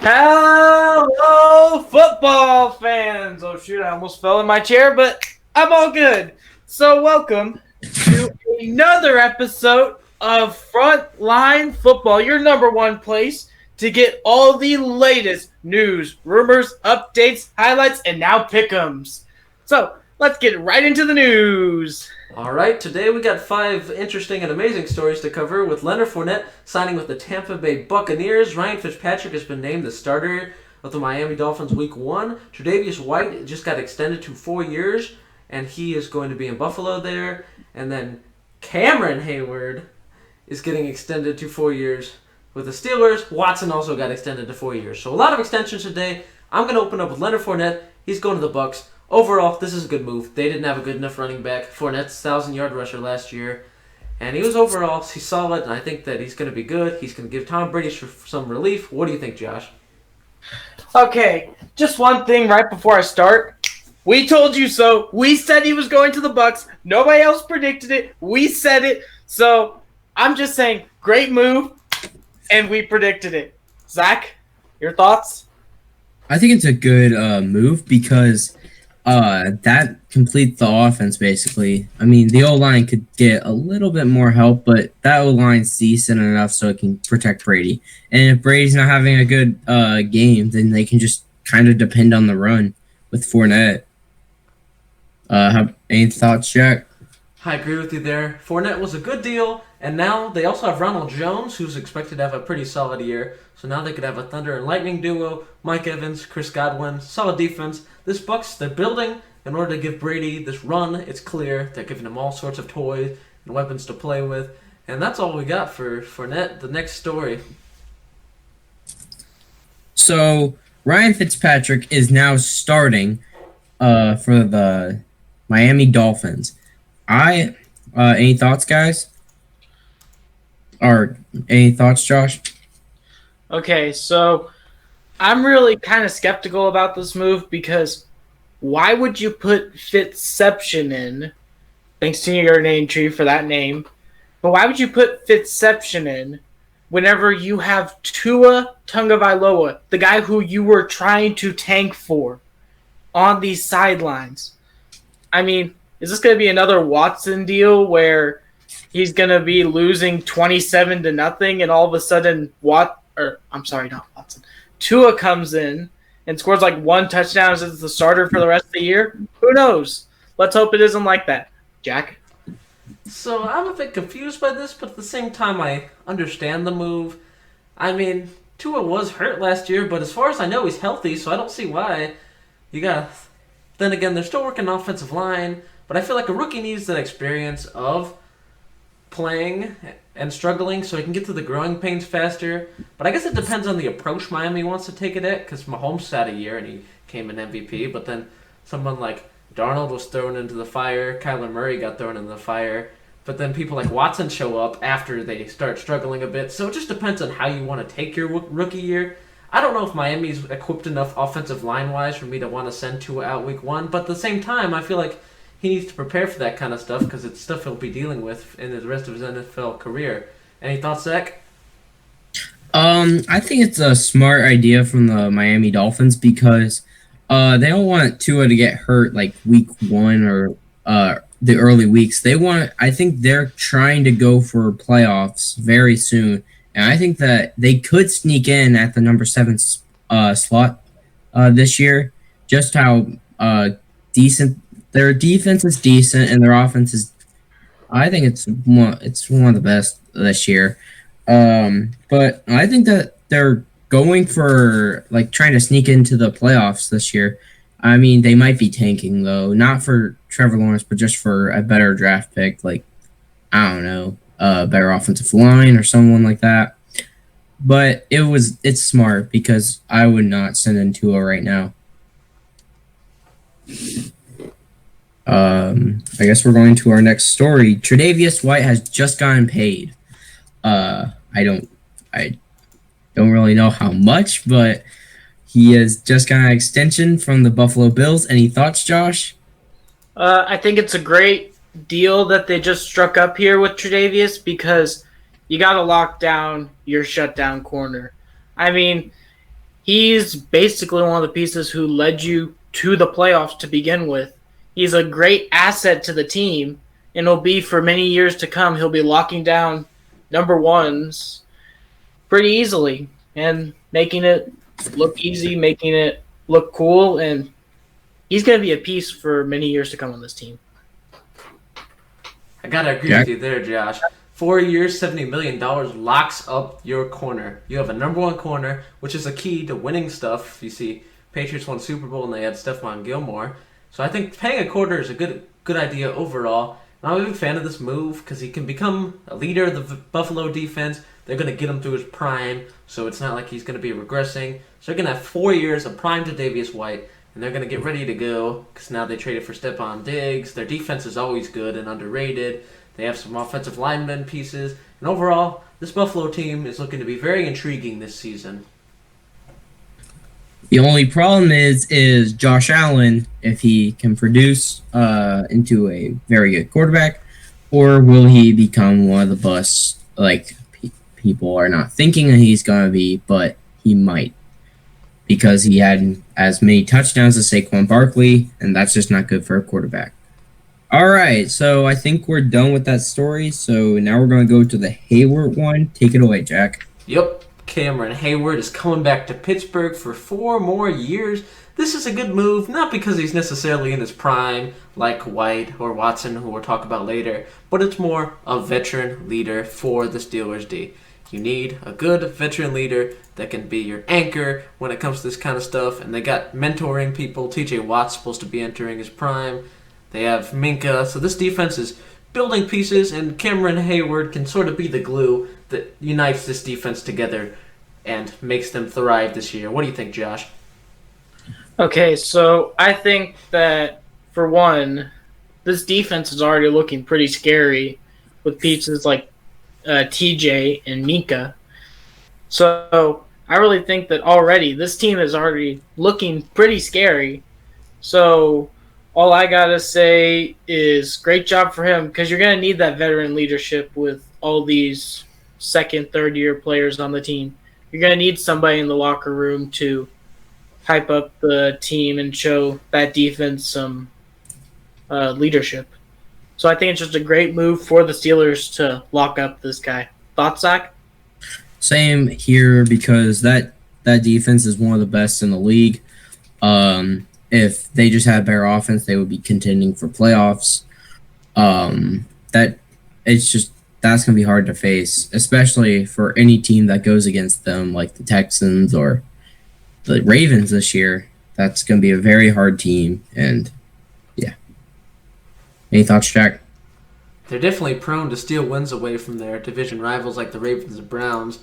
Hello, football fans! Oh shoot, I almost fell in my chair, but I'm all good. So welcome to another episode of Frontline Football, your number one place to get all the latest news, rumors, updates, highlights, and now pick'ems. So let's get right into the news. Alright, today we got 5 interesting and amazing stories to cover, with Leonard Fournette signing with the Tampa Bay Buccaneers. Ryan Fitzpatrick has been named the starter of the Miami Dolphins Week 1. Tre'Davious White just got extended to 4 years, and he is going to be in Buffalo there. And then Cameron Hayward is getting extended to 4 years with the Steelers. Watson also got extended to 4 years. So a lot of extensions today. I'm going to open up with Leonard Fournette. He's going to the Bucs. Overall, this is a good move. They didn't have a good enough running back. Fournette's 1,000-yard rusher last year. And he's solid, and I think that he's going to be good. He's going to give Tom Brady some relief. What do you think, Josh? Okay, just one thing right before I start. We told you so. We said he was going to the Bucs. Nobody else predicted it. We said it. So I'm just saying, great move, and we predicted it. Zach, your thoughts? I think it's a good move because that completes the offense, basically. I mean, the O-line could get a little bit more help, but that O-line's decent enough so it can protect Brady. And if Brady's not having a good game, then they can just kind of depend on the run with Fournette. Any thoughts, Jack? I agree with you there. Fournette was a good deal, and now they also have Ronald Jones, who's expected to have a pretty solid year. So now they could have a Thunder and Lightning duo, Mike Evans, Chris Godwin, solid defense. This Bucs, they're building in order to give Brady this run. It's clear they're giving him all sorts of toys and weapons to play with. And that's all we got for Fournette. The next story. So, Ryan Fitzpatrick is now starting for the Miami Dolphins. Any thoughts, guys? Or any thoughts, Josh? Okay, so I'm really kind of skeptical about this move because why would you put Fitzception in? Thanks to your name tree for that name. But why would you put Fitzception in whenever you have Tua Tagovailoa, the guy who you were trying to tank for, on these sidelines? I mean, is this going to be another Watson deal where he's going to be losing 27-0 and all of a sudden Tua comes in and scores like 1 touchdown as the starter for the rest of the year? Who knows? Let's hope it isn't like that. Jack? So I'm a bit confused by this, but at the same time I understand the move. I mean, Tua was hurt last year, but as far as I know, he's healthy, so I don't see why. Then again, they're still working offensive line, but I feel like a rookie needs that experience of playing and struggling so he can get to the growing pains faster. But I guess it depends on the approach Miami wants to take it at, because Mahomes had a year and he came in MVP, but then someone like Darnold was thrown into the fire, Kyler Murray got thrown into the fire, but then people like Watson show up after they start struggling a bit. So it just depends on how you want to take your rookie year. I don't know if Miami's equipped enough offensive line-wise for me to want to send Tua out Week 1, but at the same time, I feel like he needs to prepare for that kind of stuff because it's stuff he'll be dealing with in the rest of his NFL career. Any thoughts, Zach? I think it's a smart idea from the Miami Dolphins because they don't want Tua to get hurt like Week 1 or the early weeks. I think they're trying to go for playoffs very soon. And I think that they could sneak in at the number 7 slot this year. Just how decent their defense is decent and their offense is. I think it's one of the best this year. But I think that they're going for like trying to sneak into the playoffs this year. I mean, they might be tanking though, not for Trevor Lawrence, but just for a better draft pick, like I don't know. Better offensive line or someone like that. But it's smart because I would not send in Tua right now. I guess we're going to our next story. Tre'Davious White has just gotten paid. I don't really know how much, but he has just got an extension from the Buffalo Bills. Any thoughts, Josh? I think it's a great deal that they just struck up here with Tre'Davious because you got to lock down your shutdown corner. I mean, he's basically one of the pieces who led you to the playoffs to begin with. He's a great asset to the team, and will be for many years to come. He'll be locking down number ones pretty easily and making it look easy, making it look cool, and he's going to be a piece for many years to come on this team. I gotta agree with you there, Josh. 4 years, $70 million locks up your corner. You have a number one corner, which is a key to winning stuff. You see, Patriots won Super Bowl and they had Stephon Gilmore. So I think paying a quarter is a good idea overall. And I'm a big fan of this move because he can become a leader of the Buffalo defense. They're going to get him through his prime, so it's not like he's going to be regressing. So they're going to have 4 years of prime Tre'Davious White, and they're going to get ready to go because now they traded for Stephon Diggs. Their defense is always good and underrated. They have some offensive lineman pieces. And overall, this Buffalo team is looking to be very intriguing this season. The only problem is Josh Allen, if he can produce into a very good quarterback, or will he become one of the busts like people are not thinking that he's going to be, but he might. Because he had as many touchdowns as Saquon Barkley, and that's just not good for a quarterback. All right, so I think we're done with that story. So now we're going to go to the Hayward one. Take it away, Jack. Yep, Cameron Hayward is coming back to Pittsburgh for 4 more years. This is a good move, not because he's necessarily in his prime, like White or Watson, who we'll talk about later, but it's more a veteran leader for the Steelers D. You need a good veteran leader that can be your anchor when it comes to this kind of stuff, and they got mentoring people. TJ Watt's supposed to be entering his prime. They have Minka, so this defense is building pieces, and Cameron Hayward can sort of be the glue that unites this defense together and makes them thrive this year. What do you think, Josh? Okay, so I think that, for one, this defense is already looking pretty scary with pieces like TJ and Minka. So I really think that already this team is already looking pretty scary. So all I got to say is great job for him, because you're going to need that veteran leadership with all these second, third-year players on the team. You're going to need somebody in the locker room to hype up the team and show that defense some leadership. So I think it's just a great move for the Steelers to lock up this guy. Thoughts, Zach? Same here, because that defense is one of the best in the league. If they just had better offense, they would be contending for playoffs. That's gonna be hard to face, especially for any team that goes against them, like the Texans or the Ravens this year. That's gonna be a very hard team, and yeah. Any thoughts, Jack? They're definitely prone to steal wins away from their division rivals like the Ravens and Browns.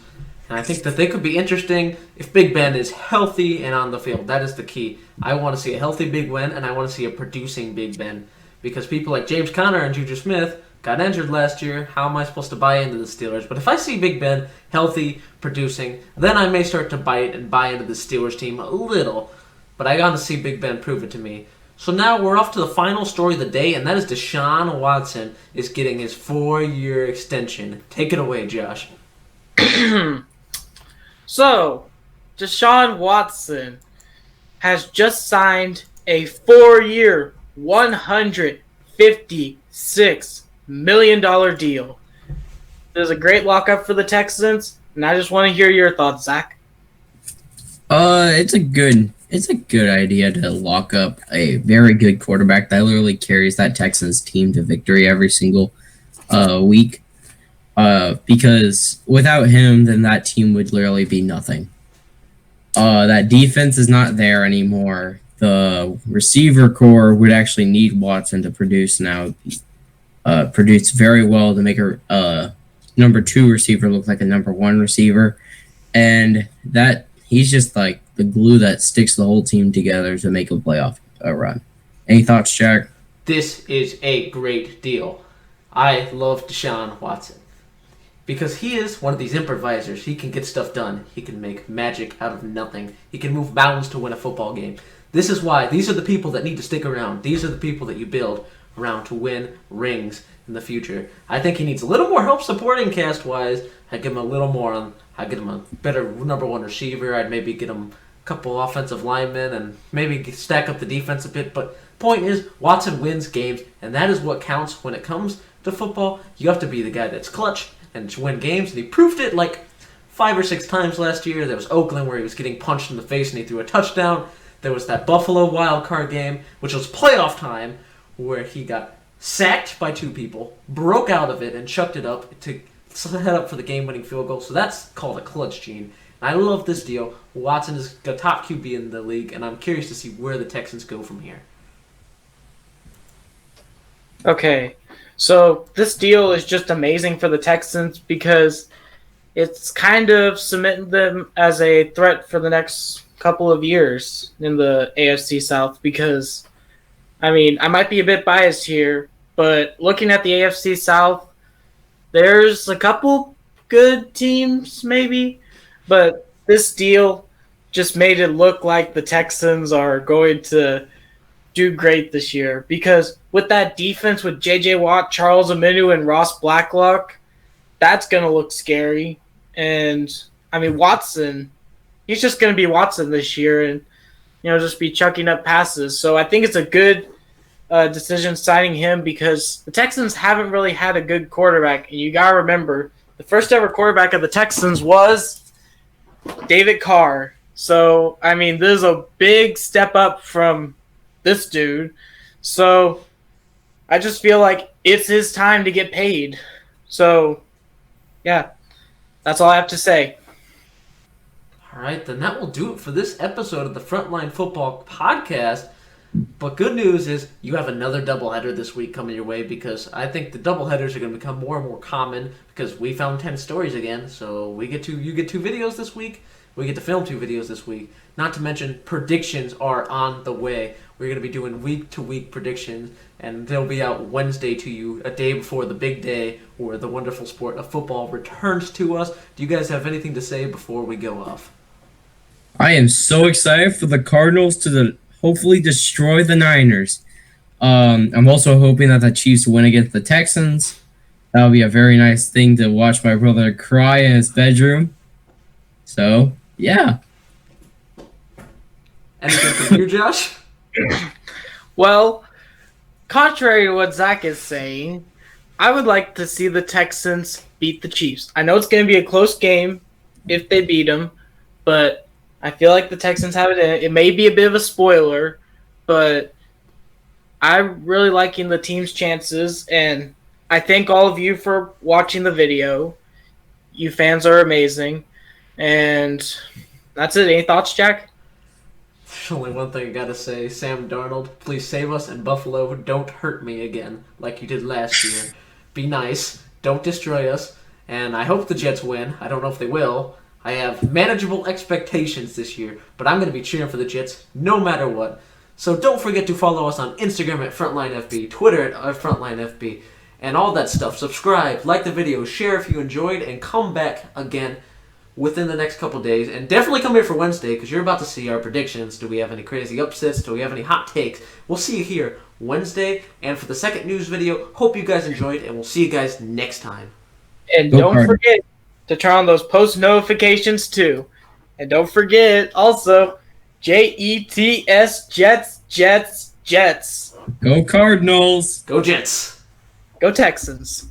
And I think that they could be interesting if Big Ben is healthy and on the field. That is the key. I want to see a healthy Big Ben, and I want to see a producing Big Ben. Because people like James Conner and Juju Smith got injured last year. How am I supposed to buy into the Steelers? But if I see Big Ben healthy, producing, then I may start to bite and buy into the Steelers team a little. But I got to see Big Ben prove it to me. So now we're off to the final story of the day, and that is Deshaun Watson is getting his 4-year extension. Take it away, Josh. So, Deshaun Watson has just signed a 4-year, $156 million deal. There's a great lockup for the Texans, and I just want to hear your thoughts, Zach. It's a good idea to lock up a very good quarterback that literally carries that Texans team to victory every single week. Because without him, then that team would literally be nothing. That defense is not there anymore. The receiver core would actually need Watson to produce now. Produce very well to make a number 2 receiver look like a number 1 receiver. And that he's just like the glue that sticks the whole team together to make a playoff run. Any thoughts, Jack? This is a great deal. I love Deshaun Watson. Because he is one of these improvisers. He can get stuff done. He can make magic out of nothing. He can move mountains to win a football game. This is why these are the people that need to stick around. These are the people that you build around to win rings in the future. I think he needs a little more help supporting cast-wise. I'd give him a little more on. I'd get him a better number 1 receiver. I'd maybe get him couple offensive linemen, and maybe stack up the defense a bit. But point is, Watson wins games, and that is what counts when it comes to football. You have to be the guy that's clutch and to win games, and he proved it like 5 or 6 times last year. There was Oakland where he was getting punched in the face and he threw a touchdown. There was that Buffalo wild card game, which was playoff time, where he got sacked by 2 people, broke out of it, and chucked it up to head up for the game-winning field goal. So that's called a clutch gene. I love this deal. Watson is the top QB in the league, and I'm curious to see where the Texans go from here. Okay, so this deal is just amazing for the Texans because it's kind of cementing them as a threat for the next couple of years in the AFC South because, I mean, I might be a bit biased here, but looking at the AFC South, there's a couple good teams maybe, but this deal just made it look like the Texans are going to do great this year because with that defense with J.J. Watt, Charles Omenihu, and Ross Blacklock, that's going to look scary. And, I mean, Watson, he's just going to be Watson this year and, just be chucking up passes. So I think it's a good decision signing him because the Texans haven't really had a good quarterback. And you got to remember, the first ever quarterback of the Texans was David Carr. So, I mean, this is a big step up from this dude. So I just feel like it's his time to get paid. So, yeah, that's all I have to say. All right, then that will do it for this episode of the Frontline Football Podcast. But good news is you have another doubleheader this week coming your way because I think the doubleheaders are going to become more and more common because we found 10 stories again. So you get 2 videos this week. We get to film 2 videos this week. Not to mention predictions are on the way. We're going to be doing week-to-week predictions, and they'll be out Wednesday to you, a day before the big day where the wonderful sport of football returns to us. Do you guys have anything to say before we go off? I am so excited for the Cardinals to hopefully destroy the Niners. I'm also hoping that the Chiefs win against the Texans. That would be a very nice thing to watch my brother cry in his bedroom. So, yeah. Anything from you, Josh? Well, contrary to what Zach is saying, I would like to see the Texans beat the Chiefs. I know it's going to be a close game if they beat them, but I feel like the Texans have it in it. It may be a bit of a spoiler, but I'm really liking the team's chances, and I thank all of you for watching the video. You fans are amazing, and that's it. Any thoughts, Jack? There's only one thing I gotta say. Sam Darnold, please save us, and Buffalo, don't hurt me again like you did last year. Be nice. Don't destroy us. And I hope the Jets win. I don't know if they will. I have manageable expectations this year, but I'm going to be cheering for the Jets no matter what. So don't forget to follow us on Instagram at FrontlineFB, Twitter at FrontlineFB, and all that stuff. Subscribe, like the video, share if you enjoyed, and come back again within the next couple days. And definitely come here for Wednesday because you're about to see our predictions. Do we have any crazy upsets? Do we have any hot takes? We'll see you here Wednesday. And for the second news video, hope you guys enjoyed, and we'll see you guys next time. And don't forget to turn on those post notifications too. And don't forget also JETS, Jets, Jets, Jets. Go Cardinals. Go Jets. Go Texans.